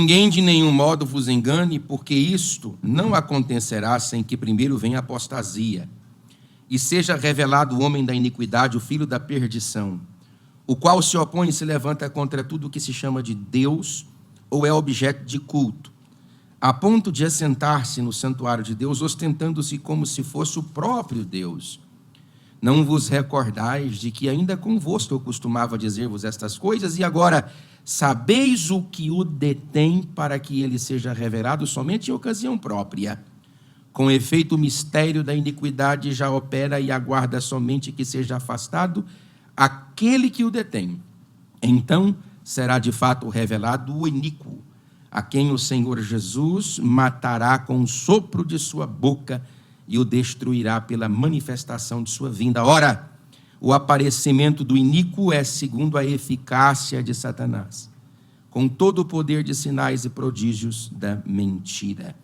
Ninguém de nenhum modo vos engane, porque isto não acontecerá sem que primeiro venha a apostasia, e seja revelado o homem da iniquidade, o filho da perdição, o qual se opõe e se levanta contra tudo o que se chama de Deus ou é objeto de culto, a ponto de assentar-se no santuário de Deus, ostentando-se como se fosse o próprio Deus. Não vos recordais de que ainda convosco eu costumava dizer-vos estas coisas, e agora sabeis o que o detém para que ele seja revelado somente em ocasião própria. Com efeito, o mistério da iniquidade já opera e aguarda somente que seja afastado aquele que o detém. Então será de fato revelado o iníquo, a quem o Senhor Jesus matará com o sopro de sua boca e o destruirá pela manifestação de sua vinda. Ora, o aparecimento do iníquo é segundo a eficácia de Satanás, com todo o poder de sinais e prodígios da mentira.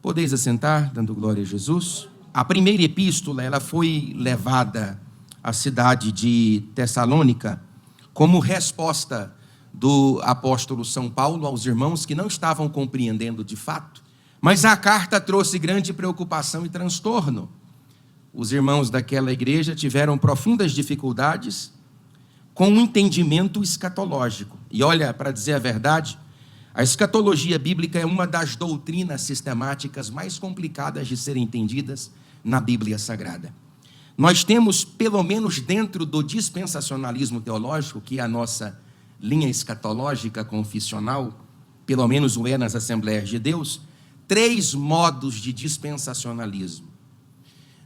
Podeis assentar, dando glória a Jesus. A primeira epístola, ela foi levada à cidade de Tessalônica como resposta do apóstolo São Paulo aos irmãos que não estavam compreendendo de fato, mas a carta trouxe grande preocupação e transtorno. Os irmãos daquela igreja tiveram profundas dificuldades com o entendimento escatológico. E olha, para dizer a verdade, a escatologia bíblica é uma das doutrinas sistemáticas mais complicadas de serem entendidas na Bíblia Sagrada. Nós temos, pelo menos dentro do dispensacionalismo teológico, que é a nossa linha escatológica confissional, pelo menos o é nas Assembleias de Deus, 3 modos de dispensacionalismo.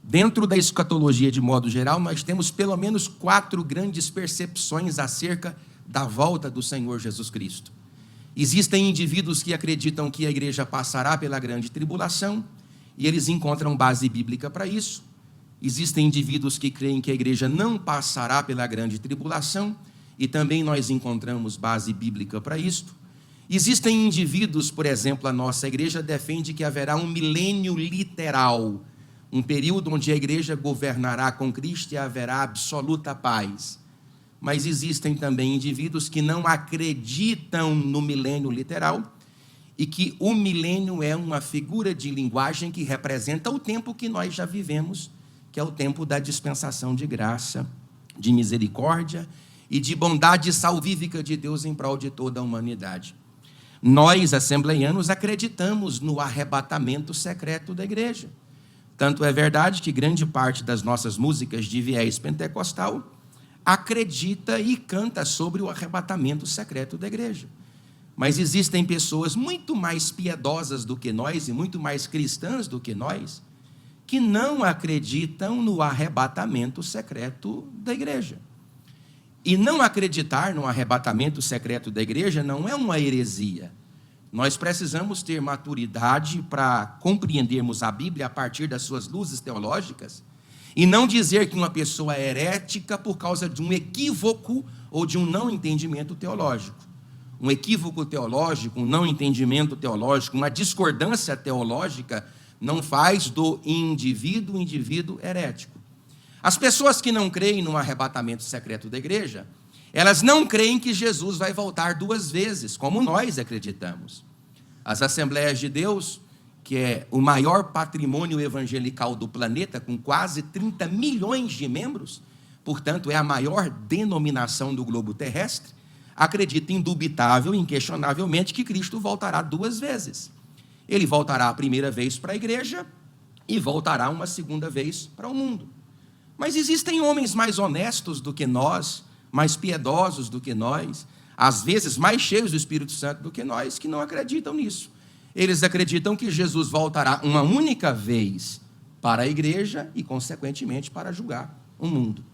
Dentro da escatologia, de modo geral, nós temos pelo menos 4 grandes percepções acerca da volta do Senhor Jesus Cristo. Existem indivíduos que acreditam que a igreja passará pela grande tribulação, e eles encontram base bíblica para isso. Existem indivíduos que creem que a igreja não passará pela grande tribulação, e também nós encontramos base bíblica para isto. Existem indivíduos, por exemplo, a nossa igreja defende que haverá um milênio literal, um período onde a igreja governará com Cristo e haverá absoluta paz. Mas existem também indivíduos que não acreditam no milênio literal e que o milênio é uma figura de linguagem que representa o tempo que nós já vivemos, que é o tempo da dispensação de graça, de misericórdia e de bondade salvífica de Deus em prol de toda a humanidade. Nós, assembleianos, acreditamos no arrebatamento secreto da igreja. Tanto é verdade que grande parte das nossas músicas de viés pentecostal acredita e canta sobre o arrebatamento secreto da igreja. Mas existem pessoas muito mais piedosas do que nós e muito mais cristãs do que nós que não acreditam no arrebatamento secreto da igreja. E não acreditar no arrebatamento secreto da igreja não é uma heresia. Nós precisamos ter maturidade para compreendermos a Bíblia a partir das suas luzes teológicas e não dizer que uma pessoa é herética por causa de um equívoco ou de um não entendimento teológico. Um equívoco teológico, um não entendimento teológico, uma discordância teológica não faz do indivíduo herético. As pessoas que não creem no arrebatamento secreto da igreja, elas não creem que Jesus vai voltar 2 vezes, como nós acreditamos. As Assembleias de Deus, que é o maior patrimônio evangelical do planeta, com quase 30 milhões de membros, portanto, é a maior denominação do globo terrestre, acredita indubitável, inquestionavelmente, que Cristo voltará 2 vezes. Ele voltará a primeira vez para a igreja e voltará uma segunda vez para o mundo. Mas existem homens mais honestos do que nós, mais piedosos do que nós, às vezes mais cheios do Espírito Santo do que nós, que não acreditam nisso. Eles acreditam que Jesus voltará uma única vez para a igreja e, consequentemente, para julgar o mundo.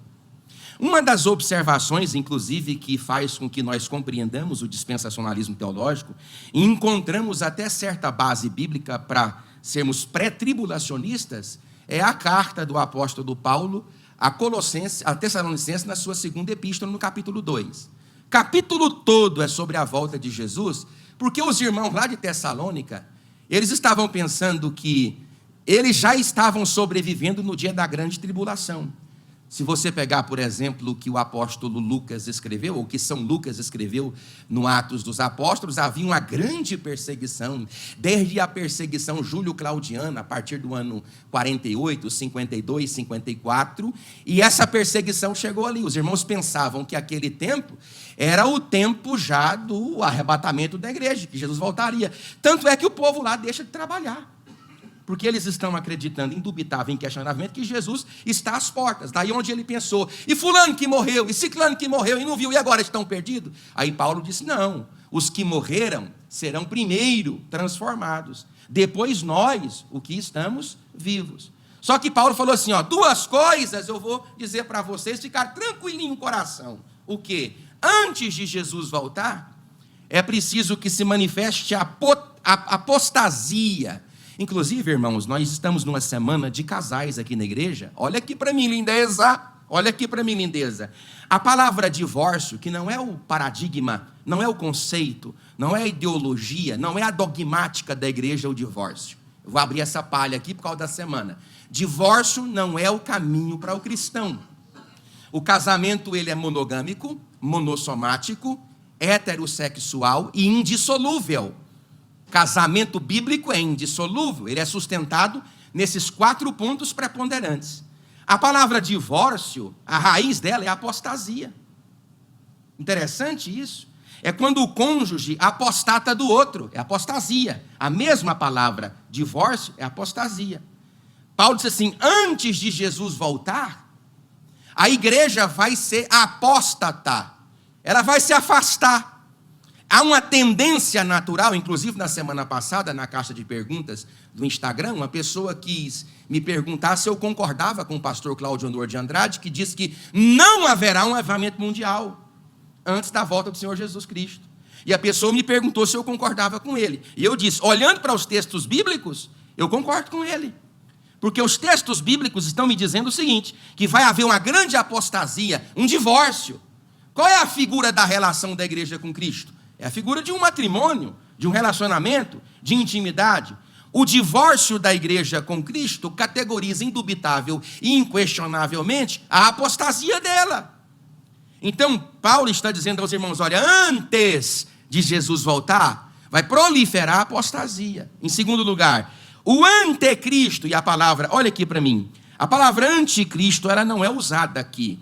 Uma das observações, inclusive, que faz com que nós compreendamos o dispensacionalismo teológico, e encontramos até certa base bíblica para sermos pré-tribulacionistas, é a carta do apóstolo Paulo a Tessalonicenses, na sua 2ª epístola, no capítulo 2. Capítulo todo é sobre a volta de Jesus, porque os irmãos lá de Tessalônica, eles estavam pensando que eles já estavam sobrevivendo no dia da grande tribulação. Se você pegar, por exemplo, o que o apóstolo Lucas escreveu, ou que São Lucas escreveu no Atos dos Apóstolos, havia uma grande perseguição, desde a perseguição júlio-claudiana, a partir do ano 48, 52, 54, e essa perseguição chegou ali. Os irmãos pensavam que aquele tempo era o tempo já do arrebatamento da igreja, que Jesus voltaria. Tanto é que o povo lá deixa de trabalhar, porque eles estão acreditando, indubitável, inquestionavelmente, que Jesus está às portas. Daí onde ele pensou, e fulano que morreu, e ciclano que morreu, e não viu, e agora estão perdidos? Aí Paulo disse, não, os que morreram serão primeiro transformados, depois nós, o que estamos vivos. Só que Paulo falou assim, duas coisas eu vou dizer para vocês, ficar tranquilinho no coração. O quê? Antes de Jesus voltar, é preciso que se manifeste a apostasia. Inclusive, irmãos, nós estamos numa semana de casais aqui na igreja. Olha aqui para mim, lindeza. Olha aqui para mim, lindeza. A palavra divórcio, que não é o paradigma, não é o conceito, não é a ideologia, não é a dogmática da igreja, o divórcio. Eu vou abrir essa palha aqui por causa da semana. Divórcio não é o caminho para o cristão. O casamento, ele é monogâmico, monossomático, heterossexual e indissolúvel. Casamento bíblico é indissolúvel, ele é sustentado nesses 4 pontos preponderantes. A palavra divórcio, a raiz dela é apostasia. Interessante isso. É quando o cônjuge apostata do outro, é apostasia. A mesma palavra, divórcio, é apostasia. Paulo disse assim, antes de Jesus voltar, a igreja vai ser apóstata, ela vai se afastar. Há uma tendência natural, inclusive na semana passada, na caixa de perguntas do Instagram, uma pessoa quis me perguntar se eu concordava com o pastor Cláudio Honor de Andrade, que diz que não haverá um avivamento mundial antes da volta do Senhor Jesus Cristo. E a pessoa me perguntou se eu concordava com ele. E eu disse, olhando para os textos bíblicos, eu concordo com ele. Porque os textos bíblicos estão me dizendo o seguinte, que vai haver uma grande apostasia, um divórcio. Qual é a figura da relação da igreja com Cristo? É a figura de um matrimônio, de um relacionamento, de intimidade. O divórcio da igreja com Cristo categoriza indubitável e inquestionavelmente a apostasia dela. Então, Paulo está dizendo aos irmãos, olha, antes de Jesus voltar, vai proliferar a apostasia. Em segundo lugar, o anticristo, e a palavra, olha aqui para mim, a palavra anticristo, ela não é usada aqui.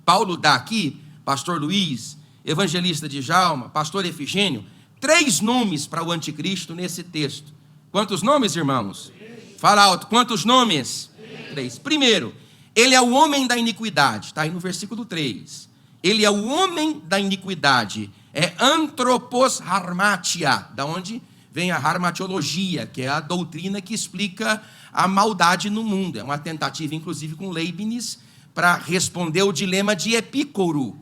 Paulo dá aqui, pastor Luiz, evangelista Djalma, pastor Efigênio, 3 nomes para o anticristo nesse texto. Quantos nomes, irmãos? 3. Fala alto, quantos nomes? 3. Primeiro, ele é o homem da iniquidade, está aí no versículo 3. Ele é o homem da iniquidade, é anthropos harmatia, da onde vem a harmatiologia, que é a doutrina que explica a maldade no mundo. É uma tentativa, inclusive, com Leibniz, para responder o dilema de Epícoro.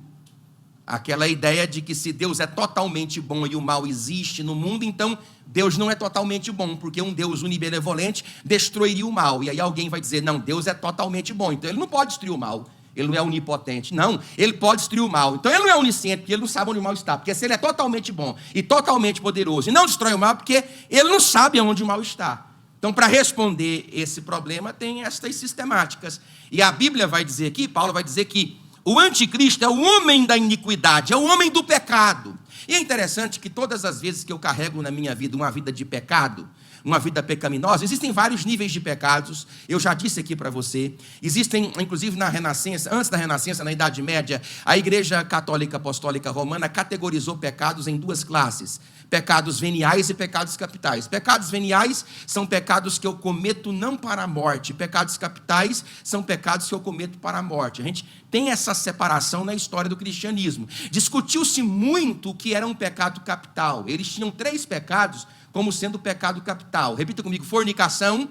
Aquela ideia de que se Deus é totalmente bom e o mal existe no mundo, então Deus não é totalmente bom, porque um Deus unibenevolente destruiria o mal. E aí alguém vai dizer, não, Deus é totalmente bom, então ele não pode destruir o mal, ele não é onipotente. Não, ele pode destruir o mal, então ele não é onisciente, porque ele não sabe onde o mal está. Porque se ele é totalmente bom e totalmente poderoso e não destrói o mal, porque ele não sabe onde o mal está. Então, para responder esse problema, tem estas sistemáticas. E a Bíblia vai dizer aqui, Paulo vai dizer que o anticristo é o homem da iniquidade, é o homem do pecado. E é interessante que todas as vezes que eu carrego na minha vida uma vida de pecado, uma vida pecaminosa, existem vários níveis de pecados, eu já disse aqui para você, existem, inclusive na Renascença, antes da Renascença, na Idade Média, a Igreja Católica Apostólica Romana categorizou pecados em 2 classes, pecados veniais e pecados capitais. Pecados veniais são pecados que eu cometo não para a morte, pecados capitais são pecados que eu cometo para a morte. A gente tem essa separação na história do cristianismo. Discutiu-se muito o que era um pecado capital. Eles tinham 3 pecados como sendo pecado capital. Repita comigo: fornicação,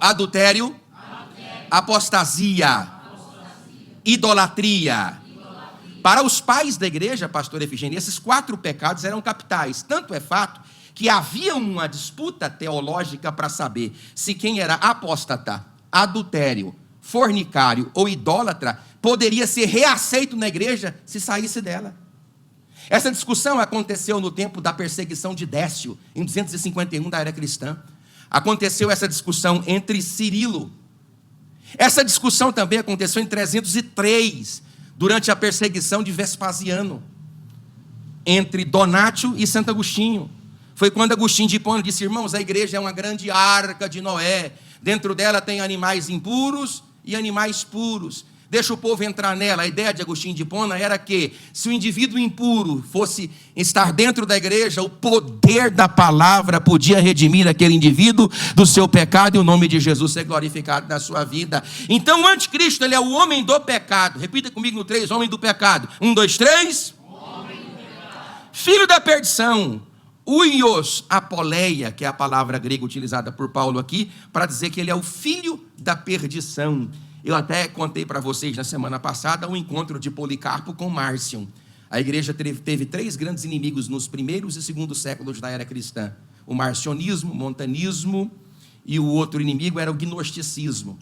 adultério, apostasia, idolatria. Para os pais da igreja, pastor Efigênio, esses 4 pecados eram capitais. Tanto é fato que havia uma disputa teológica para saber se quem era apóstata, adultério, fornicário ou idólatra poderia ser reaceito na igreja se saísse dela. Essa discussão aconteceu no tempo da perseguição de Décio, em 251 da era cristã. Aconteceu essa discussão entre Cirilo. Essa discussão também aconteceu em 303, durante a perseguição de Vespasiano, entre Donátio e Santo Agostinho. Foi quando Agostinho de Hipona disse: irmãos, a igreja é uma grande arca de Noé, dentro dela tem animais impuros e animais puros, deixa o povo entrar nela. A ideia de Agostinho de Hipona era que, se o indivíduo impuro fosse estar dentro da igreja, o poder da palavra podia redimir aquele indivíduo do seu pecado e o nome de Jesus ser glorificado na sua vida. Então o anticristo, ele é o homem do pecado. Repita comigo no 3, homem do pecado. 1, 2, 3. Filho da perdição. Uios apoleia, que é a palavra grega utilizada por Paulo aqui, para dizer que ele é o filho da perdição. Eu até contei para vocês na semana passada o encontro de Policarpo com Márcion. A igreja teve 3 grandes inimigos nos primeiros e segundos séculos da era cristã: o marcionismo, o montanismo, e o outro inimigo era o gnosticismo.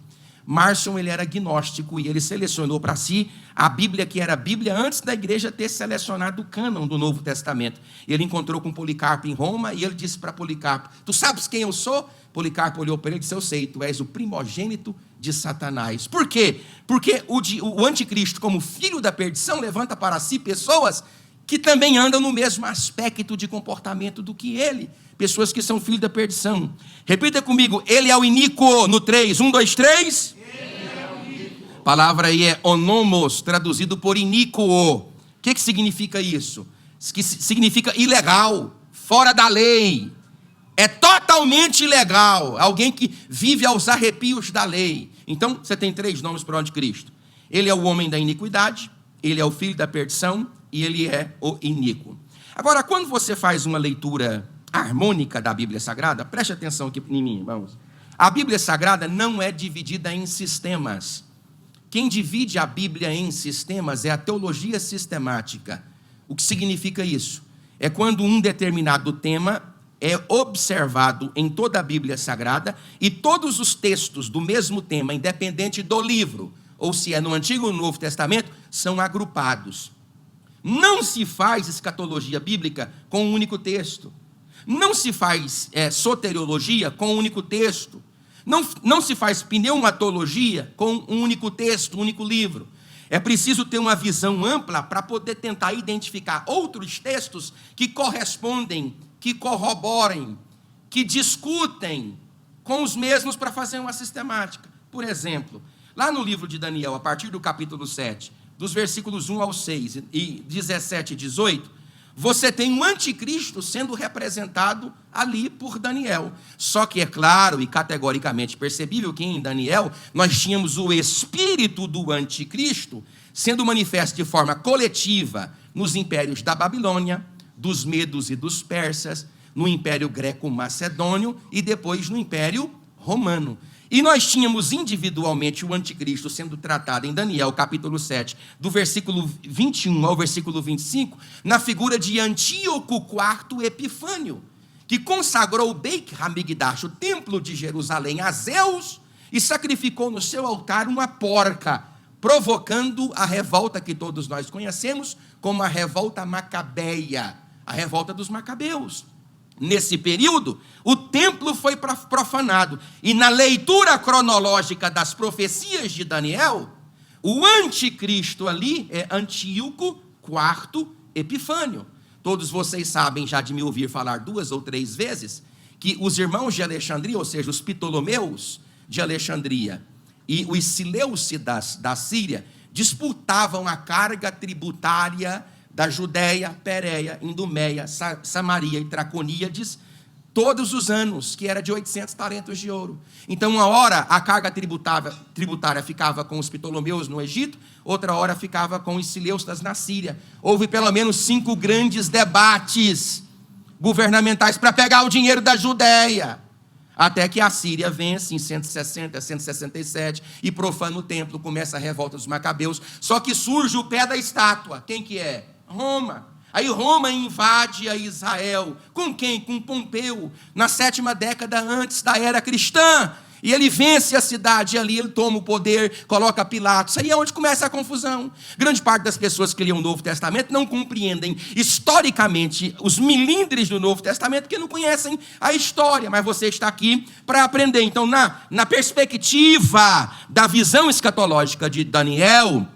Márcion, ele era gnóstico e ele selecionou para si a Bíblia, que era a Bíblia antes da igreja ter selecionado o cânon do Novo Testamento. Ele encontrou com Policarpo em Roma e ele disse para Policarpo: tu sabes quem eu sou? Policarpo olhou para ele e disse: eu sei, tu és o primogênito de Satanás. Por quê? Porque o anticristo, como filho da perdição, levanta para si pessoas que também andam no mesmo aspecto de comportamento do que ele. Pessoas que são filhos da perdição. Repita comigo: ele é o iníquo. No 3, 1, 2, 3. A palavra aí é onomos, traduzido por iníquo. O que significa isso? Que significa ilegal, fora da lei. É totalmente ilegal. Alguém que vive aos arrepios da lei. Então, você tem 3 nomes para o anticristo. Ele é o homem da iniquidade, ele é o filho da perdição e ele é o iníquo. Agora, quando você faz uma leitura harmônica da Bíblia Sagrada, preste atenção aqui em mim, irmãos. A Bíblia Sagrada não é dividida em sistemas. Quem divide a Bíblia em sistemas é a teologia sistemática. O que significa isso? É quando um determinado tema é observado em toda a Bíblia Sagrada e todos os textos do mesmo tema, independente do livro, ou se é no Antigo ou no Novo Testamento, são agrupados. Não se faz escatologia bíblica com um único texto. Não se faz soteriologia com um único texto. Não se faz pneumatologia com um único texto, um único livro. É preciso ter uma visão ampla para poder tentar identificar outros textos que correspondem, que corroborem, que discutem com os mesmos para fazer uma sistemática. Por exemplo, lá no livro de Daniel, a partir do capítulo 7, dos versículos 1 ao 6 e 17 e 18, você tem um anticristo sendo representado ali por Daniel. Só que é claro e categoricamente percebível que em Daniel nós tínhamos o espírito do anticristo sendo manifesto de forma coletiva nos impérios da Babilônia, dos medos e dos persas, no Império Greco-Macedônio e depois no Império Romano. E nós tínhamos individualmente o anticristo sendo tratado em Daniel, capítulo 7, do versículo 21 ao versículo 25, na figura de Antíoco IV Epifânio, que consagrou Beit Hamigdash, o templo de Jerusalém, a Zeus, e sacrificou no seu altar uma porca, provocando a revolta que todos nós conhecemos como a revolta macabeia, a revolta dos macabeus. Nesse período, o templo foi profanado. E na leitura cronológica das profecias de Daniel, o anticristo ali é Antíoco IV Epifânio. Todos vocês sabem, já de me ouvir falar 2 ou 3 vezes, que os irmãos de Alexandria, ou seja, os Ptolomeus de Alexandria e os Seleucidas da Síria, disputavam a carga tributária da Judéia, Pérea, Idumeia, Samaria e Traconíades, todos os anos, que era de 800 talentos de ouro. Então, uma hora a carga tributária ficava com os Ptolomeus no Egito, outra hora ficava com os Seleucidas na Síria. Houve pelo menos 5 grandes debates governamentais para pegar o dinheiro da Judéia, até que a Síria vence em 160, 167 e profana o templo, começa a revolta dos macabeus. Só que surge o pé da estátua. Quem que é? Roma. Aí Roma invade a Israel. Com quem? Com Pompeu, na 7ª década antes da era cristã. E ele vence a cidade, e ali ele toma o poder, coloca Pilatos. Aí é onde começa a confusão. Grande parte das pessoas que liam o Novo Testamento não compreendem historicamente os milindres do Novo Testamento, porque não conhecem a história. Mas você está aqui para aprender. Então, na perspectiva da visão escatológica de Daniel,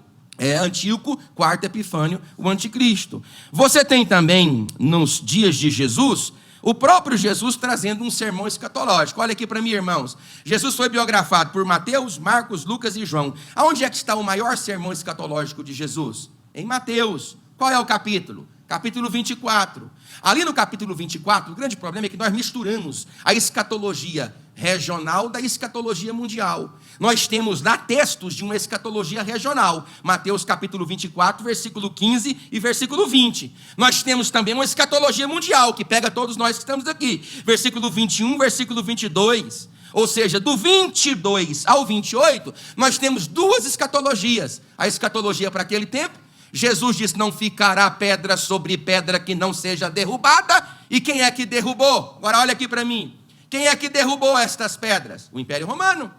Antíoco, quarto Epifânio, o anticristo. Você tem também, nos dias de Jesus, o próprio Jesus trazendo um sermão escatológico. Olha aqui para mim, irmãos. Jesus foi biografado por Mateus, Marcos, Lucas e João. Aonde é que está o maior sermão escatológico de Jesus? Em Mateus. Qual é o capítulo? Capítulo 24. Ali no capítulo 24, o grande problema é que nós misturamos a escatologia regional da escatologia mundial. Nós temos lá textos de uma escatologia regional. Mateus capítulo 24, versículo 15 e versículo 20. Nós temos também uma escatologia mundial, que pega todos nós que estamos aqui. Versículo 21, versículo 22. Ou seja, do 22 ao 28, nós temos duas escatologias. A escatologia para aquele tempo, Jesus disse, não ficará pedra sobre pedra que não seja derrubada. E quem é que derrubou? Agora olha aqui para mim. Quem é que derrubou estas pedras? O Império Romano.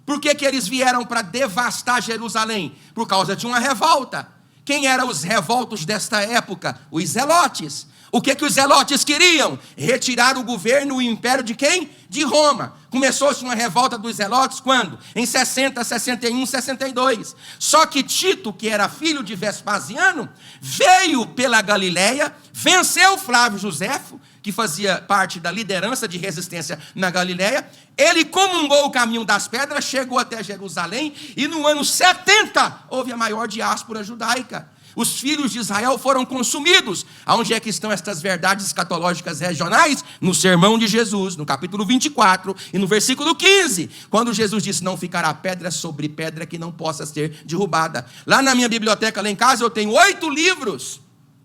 Por que eles vieram para devastar Jerusalém? Por causa de uma revolta. Quem eram os revoltos desta época? Os zelotes. O que os zelotes queriam? Retirar o governo e o império de quem? De Roma. Começou-se uma revolta dos zelotes quando? Em 60, 61, 62. Só que Tito, que era filho de Vespasiano, veio pela Galileia, venceu Flávio Josefo, que fazia parte da liderança de resistência na Galileia. Ele comungou o caminho das pedras, chegou até Jerusalém, e no ano 70 houve a maior diáspora judaica. Os filhos de Israel foram consumidos. Aonde é que estão estas verdades escatológicas regionais? No sermão de Jesus, no capítulo 24 e no versículo 15. Quando Jesus disse, não ficará pedra sobre pedra que não possa ser derrubada. Lá na minha biblioteca, lá em casa, eu tenho 8 livros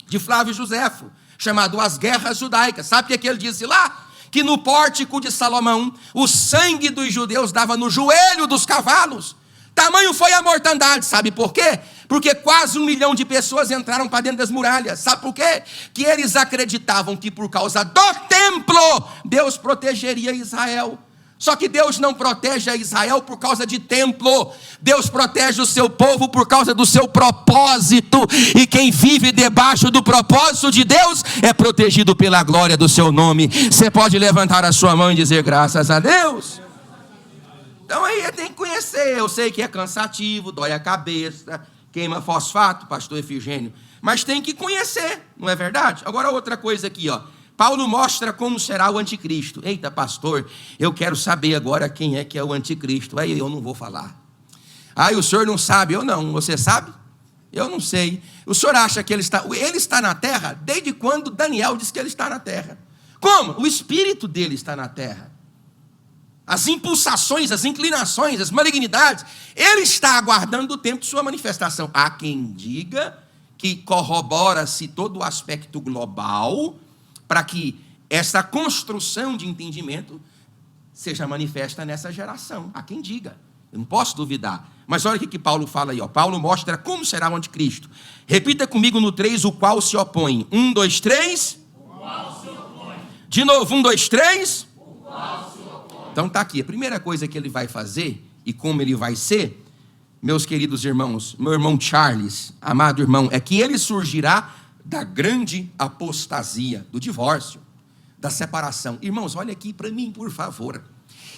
de Flávio Josefo, chamado As Guerras Judaicas. Sabe o que ele disse lá? Que no pórtico de Salomão, o sangue dos judeus dava no joelho dos cavalos. Tamanho foi a mortandade, sabe por quê? Porque quase 1 milhão de pessoas entraram para dentro das muralhas. Sabe por quê? Que eles acreditavam que por causa do templo, Deus protegeria Israel. Só que Deus não protege a Israel por causa de templo. Deus protege o seu povo por causa do seu propósito. E quem vive debaixo do propósito de Deus é protegido pela glória do seu nome. Você pode levantar a sua mão e dizer graças a Deus. Então aí tem que conhecer. Eu sei que é cansativo, dói a cabeça, queima fosfato, pastor Efigênio, mas tem que conhecer, não é verdade? Agora outra coisa aqui, ó. Paulo mostra como será o anticristo. Eita, pastor, eu quero saber agora quem é que é o anticristo. Aí eu não vou falar. Aí o senhor não sabe, eu não. Você sabe? Eu não sei. O senhor acha que ele está na terra? Desde quando Daniel disse que ele está na terra? Como? O espírito dele está na terra. As impulsações, as inclinações, as malignidades, ele está aguardando o tempo de sua manifestação. Há quem diga que corrobora-se todo o aspecto global para que essa construção de entendimento seja manifesta nessa geração. Há quem diga, eu não posso duvidar. Mas olha o que Paulo fala aí, ó. Paulo mostra como será o anticristo. Repita comigo no 3, o qual se opõe. 1, 2, 3. O qual se opõe. De novo, 1, 2, 3. O qual se opõe. Então está aqui, a primeira coisa que ele vai fazer e como ele vai ser, meus queridos irmãos, meu irmão Charles, amado irmão, é que ele surgirá da grande apostasia, do divórcio, da separação. Irmãos, olha aqui para mim, por favor.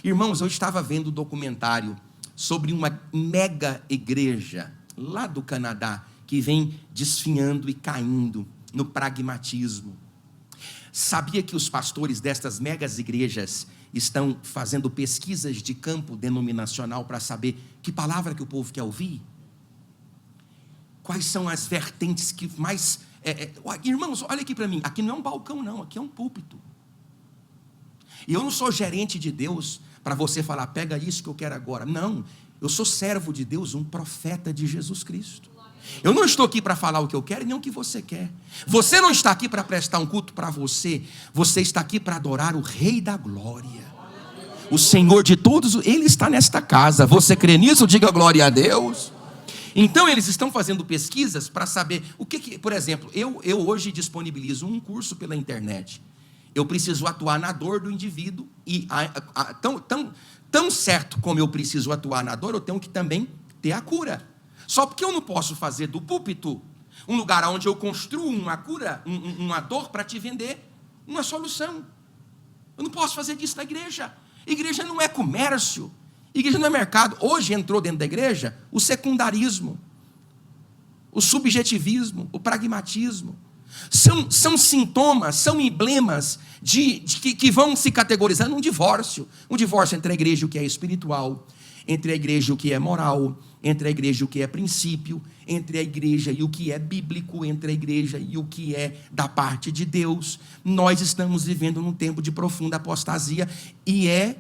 Irmãos, eu estava vendo um documentário sobre uma mega igreja lá do Canadá, que vem desfinhando e caindo no pragmatismo. Sabia que os pastores destas megas igrejas estão fazendo pesquisas de campo denominacional para saber que palavra que o povo quer ouvir? Quais são as vertentes que mais... Irmãos, olha aqui para mim, aqui não é um balcão não, aqui é um púlpito. E eu não sou gerente de Deus para você falar, pega isso que eu quero agora. Não, eu sou servo de Deus, um profeta de Jesus Cristo. Eu não estou aqui para falar o que eu quero e nem o que você quer. Você não está aqui para prestar um culto para você. Você está aqui para adorar o Rei da Glória. O Senhor de todos, Ele está nesta casa. Você crê nisso? Diga glória a Deus. Então eles estão fazendo pesquisas para saber o que, por exemplo, eu hoje disponibilizo um curso pela internet. eu preciso atuar na dor do indivíduo, e tão certo como eu preciso atuar na dor, eu tenho que também ter a cura. Só porque eu não posso fazer do púlpito um lugar onde eu construo uma cura, uma dor para te vender uma solução. Eu não posso fazer disso na igreja. Igreja não é comércio, igreja não é mercado. Hoje entrou dentro da igreja o secundarismo, o subjetivismo, o pragmatismo. São sintomas, são emblemas que vão se categorizando um divórcio entre a igreja e o que é espiritual, entre a igreja e o que é moral, entre a igreja e o que é princípio, entre a igreja e o que é bíblico, entre a igreja e o que é da parte de Deus. Nós estamos vivendo num tempo de profunda apostasia, e é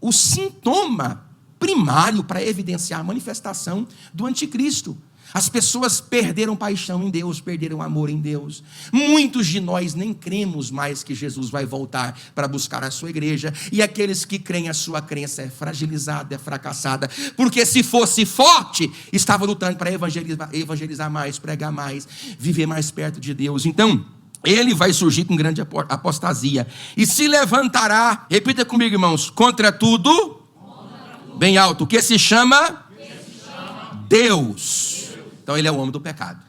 o sintoma primário para evidenciar a manifestação do anticristo. As pessoas perderam paixão em Deus, perderam amor em Deus. Muitos de nós nem cremos mais que Jesus vai voltar para buscar a sua igreja. E aqueles que creem, a sua crença é fragilizada, é fracassada. Porque se fosse forte, estava lutando para evangelizar mais, pregar mais, viver mais perto de Deus. Então, ele vai surgir com grande apostasia. E se levantará, repita comigo, irmãos, contra tudo, bem alto, que se chama Deus. Então ele é o homem do pecado.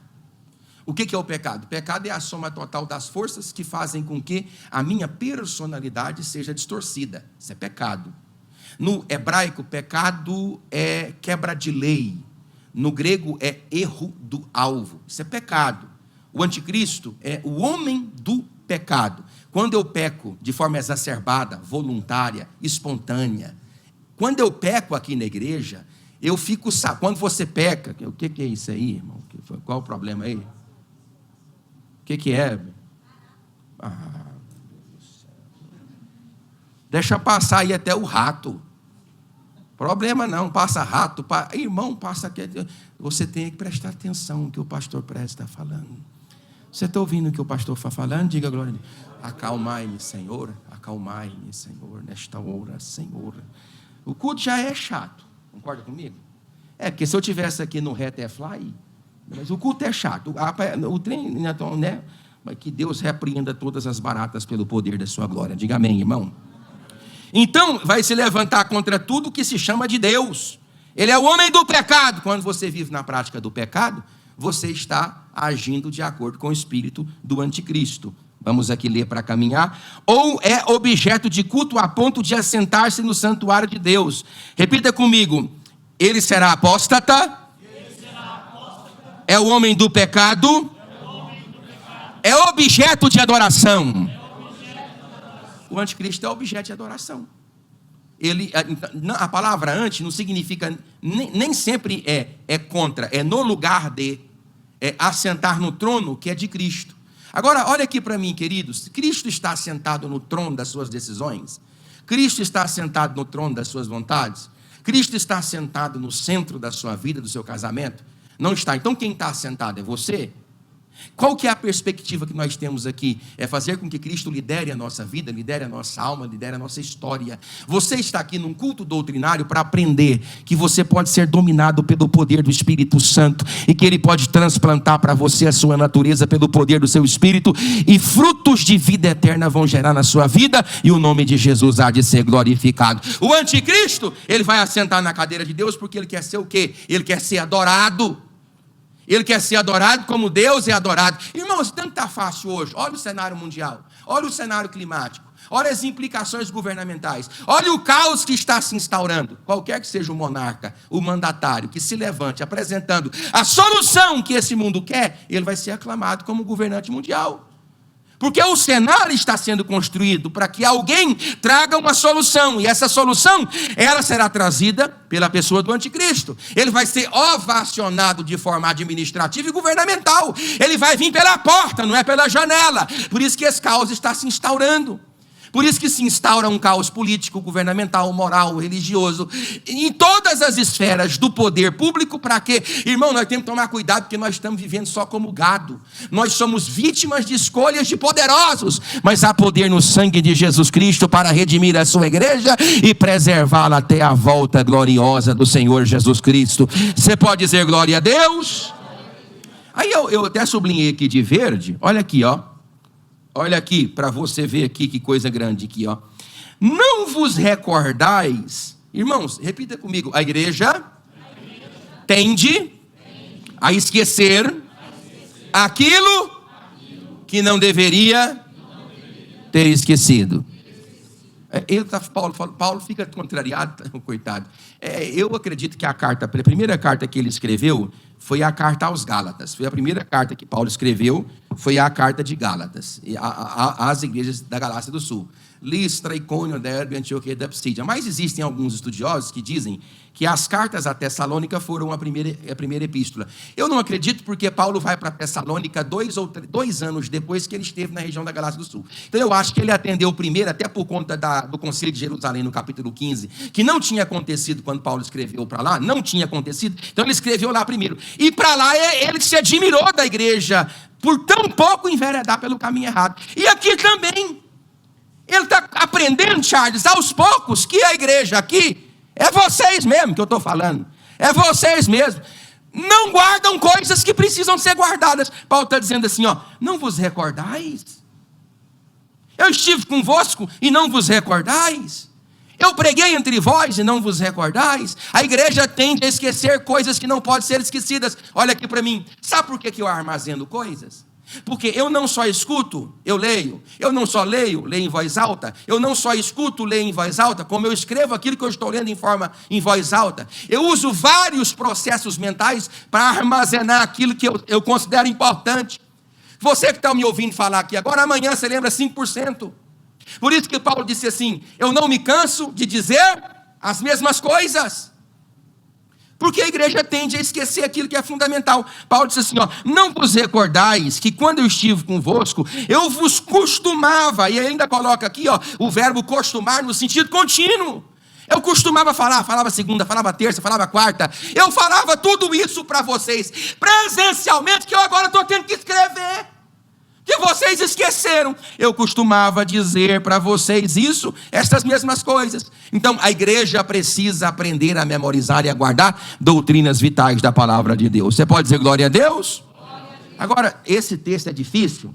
O que é o pecado? O pecado é a soma total das forças que fazem com que a minha personalidade seja distorcida. Isso é pecado. No hebraico, pecado é quebra de lei. No grego é erro do alvo. Isso é pecado. O anticristo é o homem do pecado. Quando eu peco de forma exacerbada, voluntária, espontânea, quando eu peco aqui na igreja, eu fico, quando você peca, o que é isso aí, irmão? Qual o problema aí? O que é? Deixa passar aí até o rato. Problema não, passa rato. Irmão, passa aqui. Você tem que prestar atenção no que o pastor Presta está falando. Você está ouvindo o que o pastor está falando? Diga glória a Deus. Acalmai-me, Senhor, nesta hora, Senhor. O culto já é chato. Concorda comigo? Porque se eu tivesse aqui no reto é fly, mas o culto é chato. O trem, né? Mas que Deus repreenda todas as baratas pelo poder da sua glória. Diga amém, irmão. Então, vai se levantar contra tudo que se chama de Deus. Ele é o homem do pecado. Quando você vive na prática do pecado, você está agindo de acordo com o espírito do anticristo. Vamos aqui ler para caminhar. Ou é objeto de culto a ponto de assentar-se no santuário de Deus. Repita comigo. Ele será apóstata. É o homem do pecado. É objeto de adoração. O anticristo é objeto de adoração. A palavra anti não significa, nem sempre é contra, é no lugar de, é assentar no trono que é de Cristo. Agora, olha aqui para mim, queridos. Cristo está assentado no trono das suas decisões? Cristo está assentado no trono das suas vontades? Cristo está assentado no centro da sua vida, do seu casamento? Não está. Então, quem está assentado é você? Qual que é a perspectiva que nós temos aqui? É fazer com que Cristo lidere a nossa vida, lidere a nossa alma, lidere a nossa história. Você está aqui num culto doutrinário para aprender que você pode ser dominado pelo poder do Espírito Santo e que Ele pode transplantar para você a sua natureza pelo poder do seu Espírito, e frutos de vida eterna vão gerar na sua vida, e o nome de Jesus há de ser glorificado. O anticristo, ele vai assentar na cadeira de Deus porque ele quer ser o quê? Ele quer ser adorado. Ele quer ser adorado como Deus é adorado. Irmãos, tanto está fácil hoje. Olha o cenário mundial, olha o cenário climático, olha as implicações governamentais, olha o caos que está se instaurando. Qualquer que seja o monarca, o mandatário que se levante apresentando a solução que esse mundo quer, ele vai ser aclamado como governante mundial. Porque o cenário está sendo construído para que alguém traga uma solução. E essa solução, ela será trazida pela pessoa do anticristo. Ele vai ser ovacionado de forma administrativa e governamental. Ele vai vir pela porta, não é pela janela. Por isso que esse caos está se instaurando. Por isso que se instaura um caos político, governamental, moral, religioso, em todas as esferas do poder público. Para quê? Irmão, nós temos que tomar cuidado, porque nós estamos vivendo só como gado. Nós somos vítimas de escolhas de poderosos, mas há poder no sangue de Jesus Cristo para redimir a sua igreja e preservá-la até a volta gloriosa do Senhor Jesus Cristo. Você pode dizer glória a Deus? Aí eu até sublinhei aqui de verde, olha aqui, ó. Olha aqui, para você ver aqui que coisa grande aqui, ó. Não vos recordais, irmãos, repita comigo, a igreja tende a esquecer aquilo que não deveria ter esquecido. Paulo fica contrariado, coitado. Eu acredito que a primeira carta que ele escreveu foi a carta aos Gálatas. Foi a primeira carta que Paulo escreveu, foi a carta de Gálatas, às igrejas da Galácia do Sul. Listra, Icônio, Derbe, Antioquia e da Psídia. Mas existem alguns estudiosos que dizem que as cartas a Tessalônica foram a primeira epístola. Eu não acredito, porque Paulo vai para Tessalônica 2 anos depois que ele esteve na região da Galácia do Sul. Então eu acho que ele atendeu primeiro, até por conta do Concílio de Jerusalém, no capítulo 15, que não tinha acontecido quando Paulo escreveu para lá, não tinha acontecido, então ele escreveu lá primeiro. E para lá ele se admirou da igreja por tão pouco enveredar pelo caminho errado. E aqui também. Ele está aprendendo, Charles, aos poucos, que a igreja aqui é vocês mesmo que eu estou falando. É vocês mesmo. Não guardam coisas que precisam ser guardadas. Paulo está dizendo assim, ó, não vos recordais? Eu estive convosco e não vos recordais? Eu preguei entre vós e não vos recordais? A igreja tende a esquecer coisas que não podem ser esquecidas. Olha aqui para mim. Sabe por que eu armazeno coisas? Porque eu não só escuto, eu leio. Eu não só leio em voz alta. Eu não só escuto, leio em voz alta, como eu escrevo aquilo que eu estou lendo em voz alta. Eu uso vários processos mentais para armazenar aquilo que eu considero importante. Você que está me ouvindo falar aqui agora, amanhã você lembra 5%. Por isso que Paulo disse assim, eu não me canso de dizer as mesmas coisas. Porque a igreja tende a esquecer aquilo que é fundamental. Paulo disse assim, ó, não vos recordais que quando eu estive convosco, eu vos costumava, e ainda coloca aqui, ó, o verbo costumar no sentido contínuo. Eu costumava falar, falava segunda, falava terça, falava quarta, eu falava tudo isso para vocês, presencialmente, que eu agora estou tendo que escrever. Que vocês esqueceram. Eu costumava dizer para vocês isso, estas mesmas coisas. Então a igreja precisa aprender a memorizar e a guardar doutrinas vitais da palavra de Deus. Você pode dizer glória a Deus? Agora, esse texto é difícil,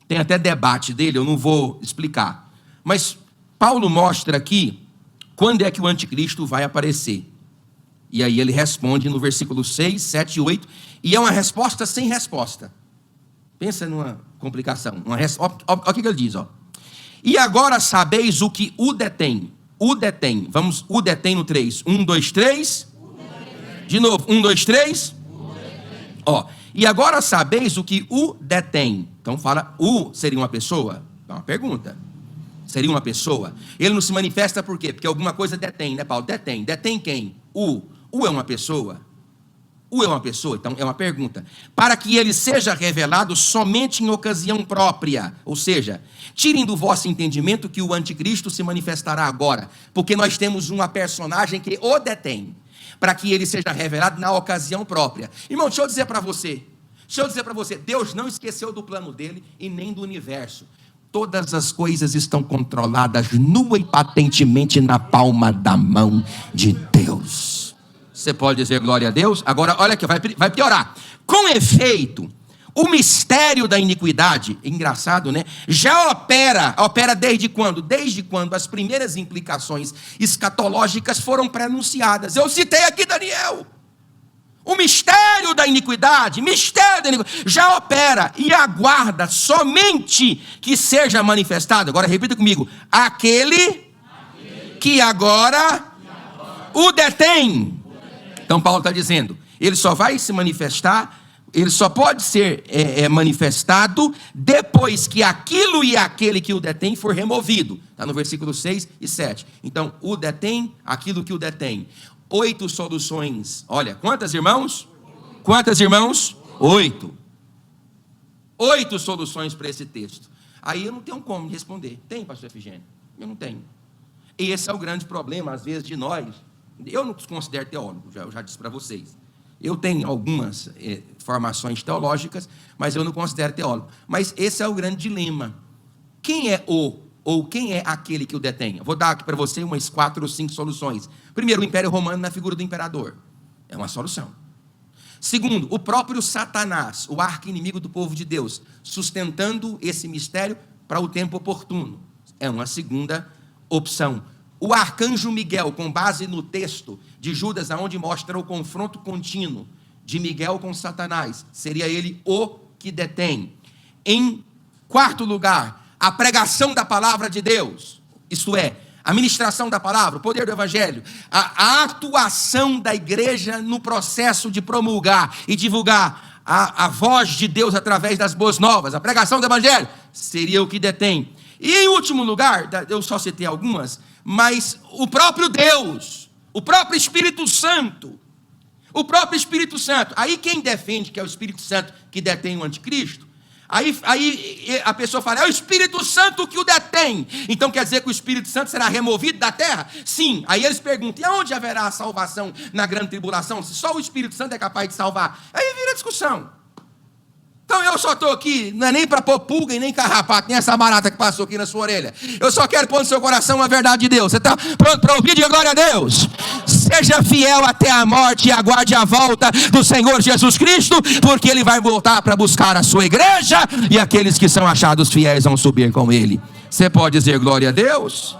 tem até debate dele, eu não vou explicar. Mas Paulo mostra aqui quando é que o anticristo vai aparecer. E aí ele responde no versículo 6, 7 e 8, e é uma resposta sem resposta. Pensa numa complicação. Olha o que ele diz, ó. E agora sabeis o que o detém. O detém. Vamos, o detém no 3. 1, 2, 3. De novo, 1, 2, 3. Ó. E agora sabeis o que o detém. Então fala, o seria uma pessoa? É uma pergunta. Seria uma pessoa? Ele não se manifesta por quê? Porque alguma coisa detém, né, Paulo? Detém. Detém quem? O é uma pessoa? O é uma pessoa? Então é uma pergunta. Para que ele seja revelado somente em ocasião própria. Ou seja, tirem do vosso entendimento que o anticristo se manifestará agora. Porque nós temos uma personagem que o detém. Para que ele seja revelado na ocasião própria. Irmão, deixa eu dizer para você. Deus não esqueceu do plano dele e nem do universo. Todas as coisas estão controladas nua e patentemente na palma da mão de Deus. Você pode dizer glória a Deus? Agora, olha aqui, vai piorar. Com efeito, o mistério da iniquidade, engraçado, né? Já opera desde quando? Desde quando as primeiras implicações escatológicas foram prenunciadas. Eu citei aqui Daniel. O mistério da iniquidade, já opera e aguarda somente que seja manifestado. Agora repita comigo. Aquele que agora o detém. Então Paulo está dizendo, ele só vai se manifestar, ele só pode ser manifestado depois que aquilo e aquele que o detém for removido. Está no versículo 6 e 7. Então, o detém, aquilo que o detém. 8 soluções. Olha, quantas irmãos? 8. 8 soluções para esse texto. Aí eu não tenho como responder. Tem, pastor Efigênio? Eu não tenho. E esse é o grande problema, às vezes, de nós. Eu não me considero teólogo, eu já disse para vocês. Eu tenho algumas formações teológicas, mas eu não considero teólogo. Mas esse é o grande dilema. Quem é ou quem é aquele que o detém? Eu vou dar aqui para você umas 4 ou 5 soluções. Primeiro, o Império Romano na figura do imperador. É uma solução. Segundo, o próprio Satanás, o arqui-inimigo do povo de Deus, sustentando esse mistério para o tempo oportuno. É uma segunda opção. O arcanjo Miguel, com base no texto de Judas, onde mostra o confronto contínuo de Miguel com Satanás, seria ele o que detém. Em quarto lugar, a pregação da palavra de Deus, isto é, a ministração da palavra, o poder do evangelho, a atuação da igreja no processo de promulgar e divulgar a voz de Deus através das boas novas, a pregação do evangelho, seria o que detém. E em último lugar, eu só citei algumas, mas o próprio Deus, o próprio Espírito Santo, aí quem defende que é o Espírito Santo que detém o anticristo, aí a pessoa fala, é o Espírito Santo que o detém, então quer dizer que o Espírito Santo será removido da terra? Sim. Aí eles perguntam, e aonde haverá a salvação na grande tribulação, se só o Espírito Santo é capaz de salvar? Aí vira discussão. Então eu só estou aqui, não é nem para pôr pulga e nem carrapato, nem essa barata que passou aqui na sua orelha. Eu só quero pôr no seu coração a verdade de Deus. Você está pronto para ouvir? Diga glória a Deus. Seja fiel até a morte e aguarde a volta do Senhor Jesus Cristo, porque Ele vai voltar para buscar a sua igreja, e aqueles que são achados fiéis vão subir com Ele. Você pode dizer glória a Deus?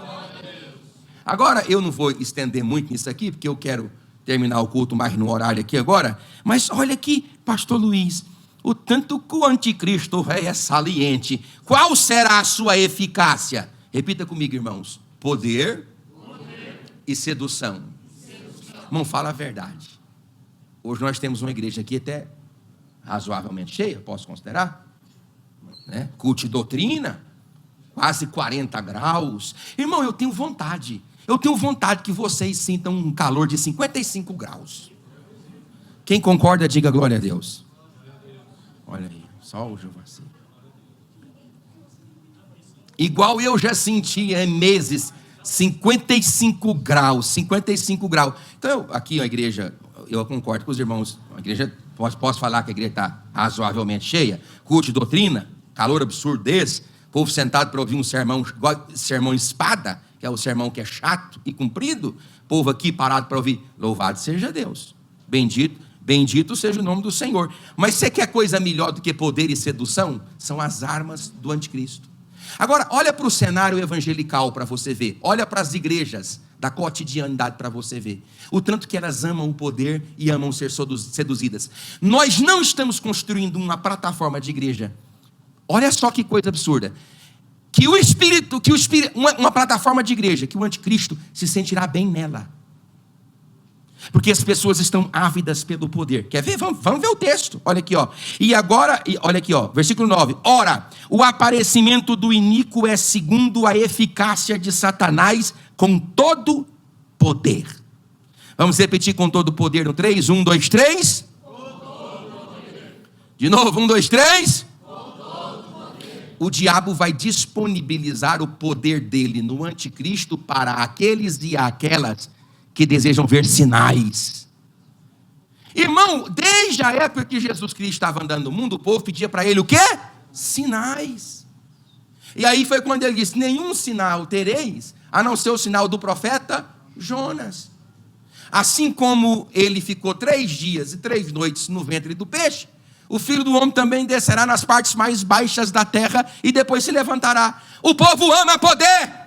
Agora, eu não vou estender muito nisso aqui, porque eu quero terminar o culto mais no horário aqui agora, mas olha aqui, pastor Luiz, o tanto que o anticristo é saliente. Qual será a sua eficácia? Repita comigo, irmãos. Poder. E sedução. Irmão, fala a verdade. Hoje nós temos uma igreja aqui até razoavelmente cheia, posso considerar, né? Culto de doutrina, quase 40 graus. Irmão, eu tenho vontade que vocês sintam um calor de 55 graus. Quem concorda, diga glória a Deus. Olha aí, só o Jovacê. Igual eu já senti em meses, 55 graus. Então, aqui a igreja, eu concordo com os irmãos, a igreja, posso falar que a igreja está razoavelmente cheia, culto de doutrina, calor absurdo desse, povo sentado para ouvir um sermão, sermão espada, que é o sermão que é chato e comprido, povo aqui parado para ouvir, louvado seja Deus, bendito seja o nome do Senhor. Mas você quer coisa melhor do que poder e sedução? São as armas do anticristo. Agora, olha para o cenário evangelical para você ver. Olha para as igrejas da cotidianidade para você ver. O tanto que elas amam o poder e amam ser seduzidas. Nós não estamos construindo uma plataforma de igreja. Olha só que coisa absurda. Uma plataforma de igreja, que o anticristo se sentirá bem nela. Porque as pessoas estão ávidas pelo poder. Quer ver? Vamos ver o texto. Olha aqui, ó. E agora, olha aqui, ó, versículo 9. Ora, o aparecimento do iníquo é segundo a eficácia de Satanás com todo poder. Vamos repetir com todo poder no 3. 1, 2, 3. De novo, 1, 2, 3. O diabo vai disponibilizar o poder dele no anticristo para aqueles e aquelas que desejam ver sinais. Irmão, desde a época que Jesus Cristo estava andando no mundo, o povo pedia para ele o quê? Sinais. E aí foi quando ele disse, nenhum sinal tereis, a não ser o sinal do profeta Jonas. Assim como ele ficou 3 dias e 3 noites no ventre do peixe, o Filho do Homem também descerá nas partes mais baixas da terra e depois se levantará. O povo ama poder.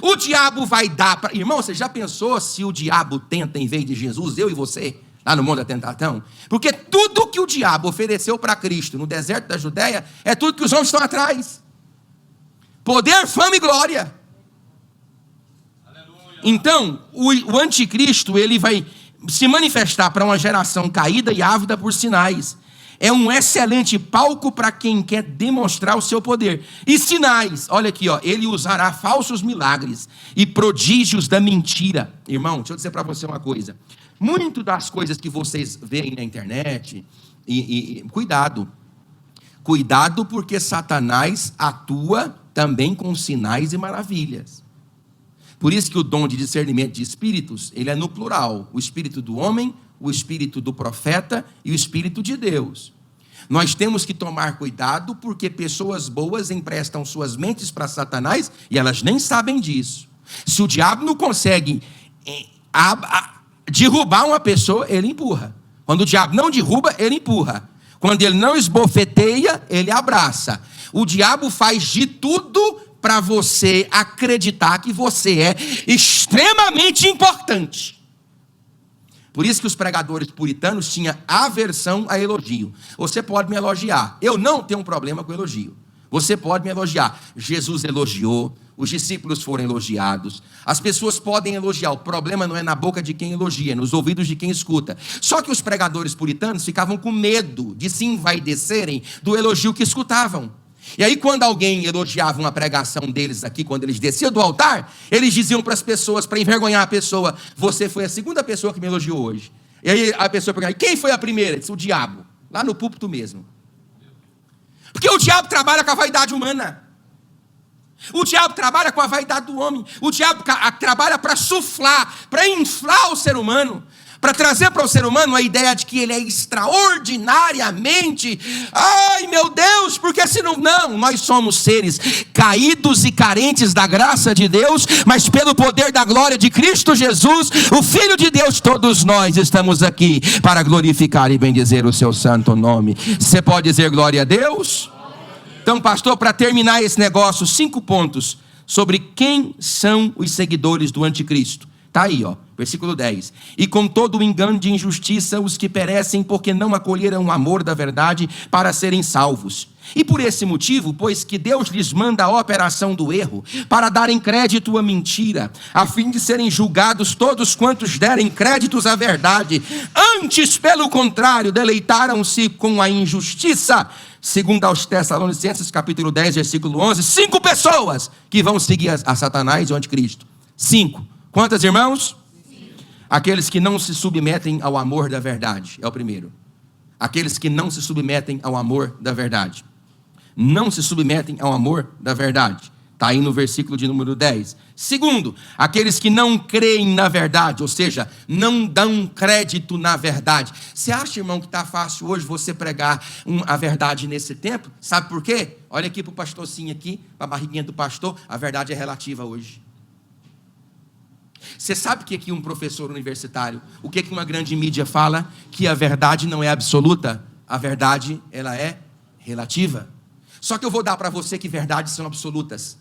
O diabo vai dar para... Irmão, você já pensou se o diabo tenta em vez de Jesus, eu e você, lá no mundo da tentação? Porque tudo que o diabo ofereceu para Cristo no deserto da Judéia é tudo que os homens estão atrás. Poder, fama e glória. Aleluia. Então, o anticristo, ele vai se manifestar para uma geração caída e ávida por sinais. É um excelente palco para quem quer demonstrar o seu poder. E sinais, olha aqui, ó, ele usará falsos milagres e prodígios da mentira. Irmão, deixa eu dizer para você uma coisa. Muito das coisas que vocês veem na internet, cuidado. Cuidado porque Satanás atua também com sinais e maravilhas. Por isso que o dom de discernimento de espíritos, ele é no plural. O espírito do homem, o espírito do profeta e o espírito de Deus. Nós temos que tomar cuidado porque pessoas boas emprestam suas mentes para Satanás e elas nem sabem disso. Se o diabo não consegue derrubar uma pessoa, ele empurra. Quando o diabo não derruba, ele empurra. Quando ele não esbofeteia, ele abraça. O diabo faz de tudo para você acreditar que você é extremamente importante. Por isso que os pregadores puritanos tinham aversão a elogio. Você pode me elogiar. Eu não tenho um problema com elogio. Você pode me elogiar. Jesus elogiou, os discípulos foram elogiados. As pessoas podem elogiar. O problema não é na boca de quem elogia, é nos ouvidos de quem escuta. Só que os pregadores puritanos ficavam com medo de se envaidecerem do elogio que escutavam. E aí, quando alguém elogiava uma pregação deles aqui, quando eles desciam do altar, eles diziam para as pessoas, para envergonhar a pessoa: você foi a segunda pessoa que me elogiou hoje. E aí a pessoa perguntava: quem foi a primeira? Disse: o diabo, lá no púlpito mesmo. Porque o diabo trabalha com a vaidade humana. O diabo trabalha com a vaidade do homem. O diabo trabalha para suflar, para inflar o ser humano, para trazer para o ser humano a ideia de que ele é extraordinariamente, ai meu Deus, porque senão, não, nós somos seres caídos e carentes da graça de Deus, mas pelo poder da glória de Cristo Jesus, o Filho de Deus, todos nós estamos aqui para glorificar e bendizer o seu santo nome. Você pode dizer glória a Deus? Então, pastor, para terminar esse negócio, 5 pontos sobre quem são os seguidores do anticristo. Está aí, versículo 10. E com todo o engano de injustiça, os que perecem porque não acolheram o amor da verdade para serem salvos. E por esse motivo, pois que Deus lhes manda a operação do erro, para darem crédito à mentira, a fim de serem julgados todos quantos derem créditos à verdade. Antes, pelo contrário, deleitaram-se com a injustiça. Segundo aos Tessalonicenses, capítulo 10, versículo 11, 5 pessoas que vão seguir a Satanás e o anticristo. 5. Quantas, irmãos? 5. Aqueles que não se submetem ao amor da verdade, é o primeiro. Aqueles que não se submetem ao amor da verdade. Não se submetem ao amor da verdade. Está aí no versículo de número 10. Segundo, aqueles que não creem na verdade, ou seja, não dão crédito na verdade. Você acha, irmão, que está fácil hoje você pregar a verdade nesse tempo? Sabe por quê? Olha aqui para o pastorzinho aqui, para a barriguinha do pastor, a verdade é relativa hoje. Você sabe que aqui um professor universitário, o que uma grande mídia fala? Que a verdade não é absoluta, a verdade ela é relativa. Só que eu vou dar para você que verdades são absolutas.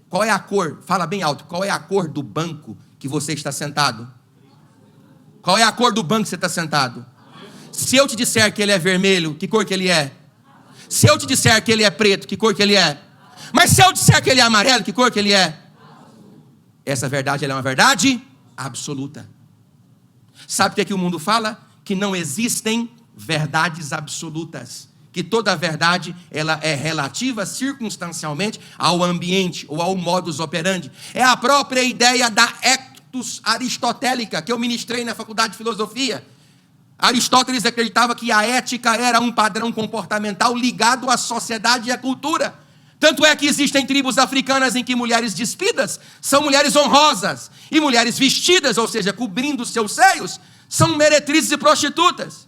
Qual é a cor? Fala bem alto. Qual é a cor do banco que você está sentado? Qual é a cor do banco que você está sentado? Se eu te disser que ele é vermelho, que cor que ele é? Se eu te disser que ele é preto, que cor que ele é? Mas se eu disser que ele é amarelo, que cor que ele é? Essa verdade ela é uma verdade absoluta. Sabe o que o mundo fala? Que não existem verdades absolutas. Que toda verdade ela é relativa circunstancialmente ao ambiente ou ao modus operandi. É a própria ideia da ethos aristotélica que eu ministrei na faculdade de filosofia. Aristóteles acreditava que a ética era um padrão comportamental ligado à sociedade e à cultura. Tanto é que existem tribos africanas em que mulheres despidas são mulheres honrosas e mulheres vestidas, ou seja, cobrindo seus seios, são meretrizes e prostitutas.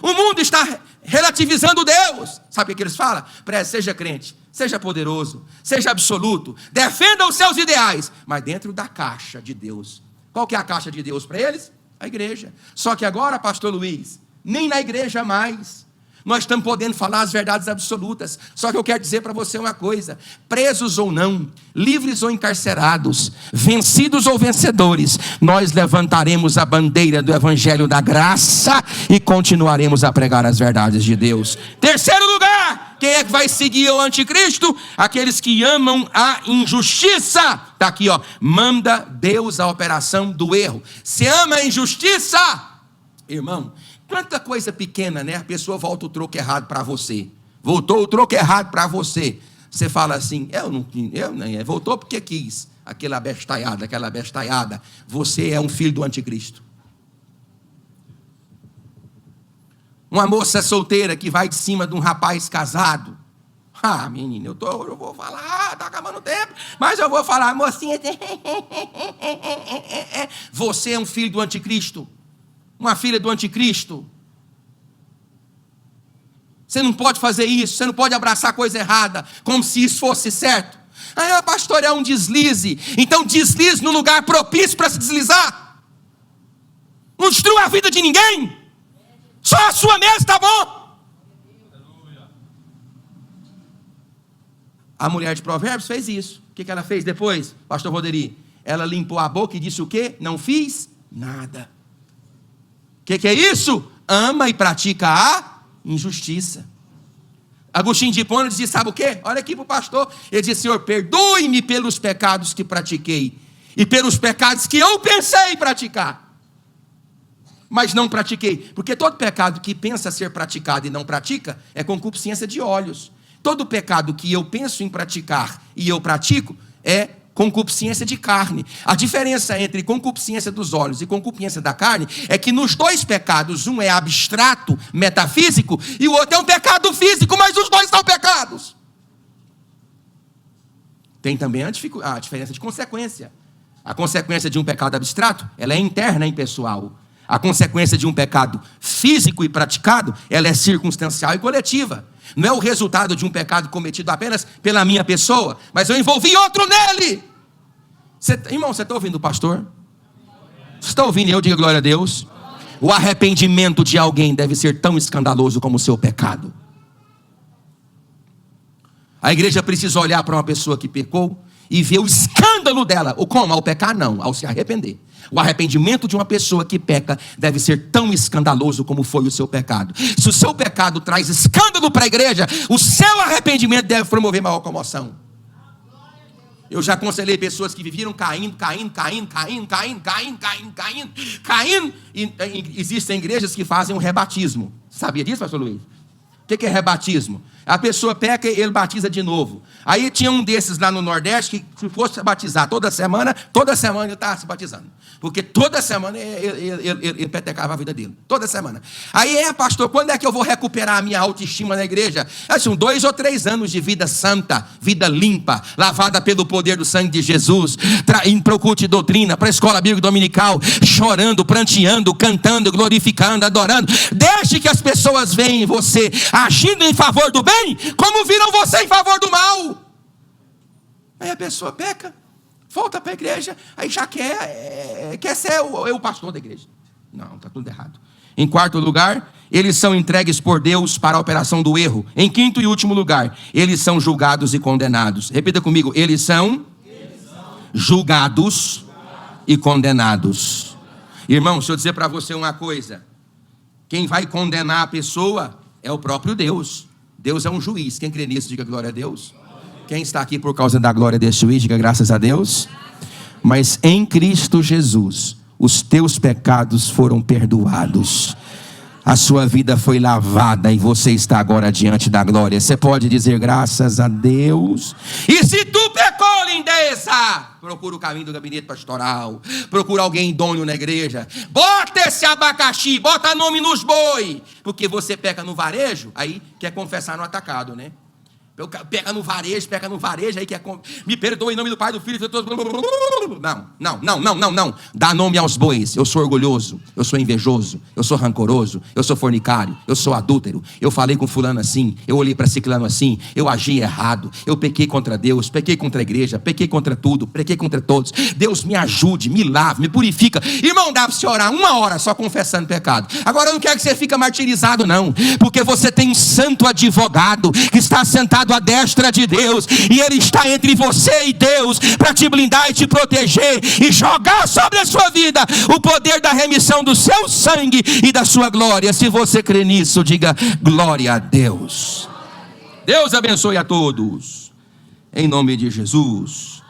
O mundo está relativizando Deus. Sabe o que eles falam? Seja crente, seja poderoso, seja absoluto, defenda os seus ideais, mas dentro da caixa de Deus. Qual que é a caixa de Deus para eles? A igreja. Só que agora, pastor Luiz, nem na igreja mais nós estamos podendo falar as verdades absolutas. Só que eu quero dizer para você uma coisa: presos ou não, livres ou encarcerados, vencidos ou vencedores, nós levantaremos a bandeira do evangelho da graça e continuaremos a pregar as verdades de Deus. Terceiro lugar, quem é que vai seguir o anticristo? Aqueles que amam a injustiça. Está aqui, manda Deus a operação do erro. Se ama a injustiça, irmão, quanta coisa pequena, né? A pessoa volta o troco errado para você. Voltou o troco errado para você. Você fala assim, voltou porque quis. Aquela bestalhada. Você é um filho do anticristo. Uma moça solteira que vai de cima de um rapaz casado. Menina, eu vou falar, está acabando o tempo, mas eu vou falar, mocinha. Você é um filho do anticristo. Uma filha do anticristo. Você não pode fazer isso. Você não pode abraçar coisa errada como se isso fosse certo. Pastor, é um deslize. Então deslize no lugar propício para se deslizar. Não destrua a vida de ninguém. Só a sua mesa está bom. A mulher de Provérbios fez isso. O que ela fez depois, pastor Roderi? Ela limpou a boca e disse o quê? Não fiz nada. O que é isso? Ama e pratica a injustiça. Agostinho de Hipona dizia, sabe o quê? Olha aqui para o pastor. Ele disse, Senhor, perdoe-me pelos pecados que pratiquei e pelos pecados que eu pensei praticar, mas não pratiquei. Porque todo pecado que pensa ser praticado e não pratica é concupiscência de olhos. Todo pecado que eu penso em praticar e eu pratico é concupiscência de carne. A diferença entre concupiscência dos olhos e concupiscência da carne é que nos dois pecados, um é abstrato, metafísico, e o outro é um pecado físico, mas os dois são pecados. Tem também a diferença de consequência. A consequência de um pecado abstrato, ela é interna e pessoal. A consequência de um pecado físico e praticado, ela é circunstancial e coletiva. Não é o resultado de um pecado cometido apenas pela minha pessoa, mas eu envolvi outro nele. Irmão, você está ouvindo o pastor? Você está ouvindo eu? Diga glória a Deus. O arrependimento de alguém deve ser tão escandaloso como o seu pecado. A igreja precisa olhar para uma pessoa que pecou e ver o escândalo dela. Ou como? Ao pecar não, ao se arrepender. O arrependimento de uma pessoa que peca deve ser tão escandaloso como foi o seu pecado. Se o seu pecado traz escândalo para a igreja, o seu arrependimento deve promover maior comoção. Eu já aconselhei pessoas que viviam caindo. E existem igrejas que fazem um rebatismo. Sabia disso, pastor Luiz? O que é rebatismo? A pessoa peca e ele batiza de novo. Aí tinha um desses lá no Nordeste que, se fosse batizar toda semana ele estava se batizando. Porque toda semana ele petecava a vida dele. Toda semana. Aí, pastor, quando é que eu vou recuperar a minha autoestima na igreja? São 2 ou 3 anos de vida santa, vida limpa, lavada pelo poder do sangue de Jesus, indo para o culto de doutrina, para a escola bíblica dominical, chorando, pranteando, cantando, glorificando, adorando. Deixe que as pessoas vejam você agindo em favor do bem, como viram você em favor do mal. Aí a pessoa peca, volta para a igreja, aí já quer ser o pastor da igreja. Não, está tudo errado. Em quarto lugar, eles são entregues por Deus para a operação do erro. Em quinto e último lugar, eles são julgados e condenados. Repita comigo, eles são julgados e condenados. Irmão, deixa eu dizer para você uma coisa. Quem vai condenar a pessoa é o próprio Deus. Deus é um juiz. Quem crê nisso, diga glória a Deus. Quem está aqui por causa da glória desse juiz, diga graças a Deus. Mas em Cristo Jesus, os teus pecados foram perdoados. A sua vida foi lavada e você está agora diante da glória. Você pode dizer graças a Deus. E se tu pecou, lindeza, procura o caminho do gabinete pastoral. Procura alguém idôneo na igreja. Bota esse abacaxi, bota nome nos boi. Porque você peca no varejo, aí quer confessar no atacado, né? Pega no varejo, aí quer... Me perdoe em nome do Pai, do Filho e do Espírito. Não. Dá nome aos bois. Eu sou orgulhoso, eu sou invejoso, eu sou rancoroso, eu sou fornicário, eu sou adúltero. Eu falei com fulano assim, eu olhei para ciclano assim, eu agi errado, eu pequei contra Deus, pequei contra a igreja, pequei contra tudo, pequei contra todos. Deus me ajude, me lave, me purifica. Irmão, dá para você orar 1 hora só confessando pecado. Agora eu não quero que você fique martirizado não, porque você tem um santo advogado que está sentado à destra de Deus, e Ele está entre você e Deus, para te blindar e te proteger, e jogar sobre a sua vida o poder da remissão do seu sangue e da sua glória. Se você crê nisso, diga glória a Deus. Deus abençoe a todos, em nome de Jesus.